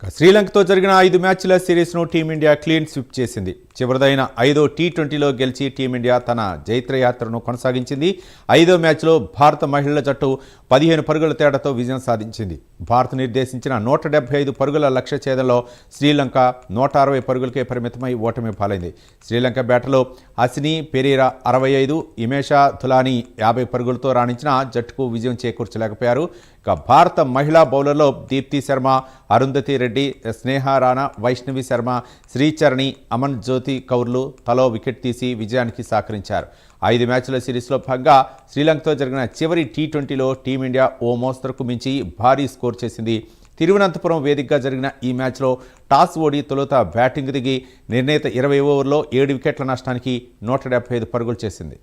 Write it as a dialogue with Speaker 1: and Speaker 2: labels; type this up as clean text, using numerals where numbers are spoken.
Speaker 1: శ్రీలంకతో జరిగిన 5 మ్యాచ్ల సిరీస్ను టీమిండియా క్లీన్ స్వీప్ చేసింది. చివరిదైన 5వ టీ20లో గెలిచి టీమిండియా తన జైత్రయాత్రను కొనసాగించింది. 5వ మ్యాచ్లో భారత మహిళల జట్టు 15 పరుగుల తేడాతో విజయం సాధించింది. భారత్ నిర్దేశించిన 175 పరుగుల లక్ష్య ఛేదంలో శ్రీలంక 160 పరుగులకే పరిమితమై ఓటమి పాలైంది. శ్రీలంక బ్యాటర్లో అసిని పెరీరా 65, ఇమేషా తులాని 50 పరుగులతో రాణించిన జట్టుకు విజయం చేకూర్చలేకపోయారు. ఇక భారత మహిళా బౌలర్లో దీప్తి శర్మ, అరుంధతి రెడ్డి, స్నేహ రాణా, వైష్ణవి శర్మ, శ్రీచరణి, అమన్ జ్యోతి కౌర్లు తలో వికెట్ తీసి విజయానికి సహకరించారు. 5 మ్యాచ్ల సిరీస్లో భాగంగా శ్రీలంకతో జరిగిన చివరి టీ20లో టీమిండియా ఓ మోస్తరుకు మించి భారీ స్కోర్ చేసింది. తిరువనంతపురం వేదికగా జరిగిన ఈ మ్యాచ్లో టాస్ ఓడి తొలుత బ్యాటింగ్ దిగి నిర్ణీత 20 ఓవర్లో 7 వికెట్ల నష్టానికి 175 పరుగులు చేసింది.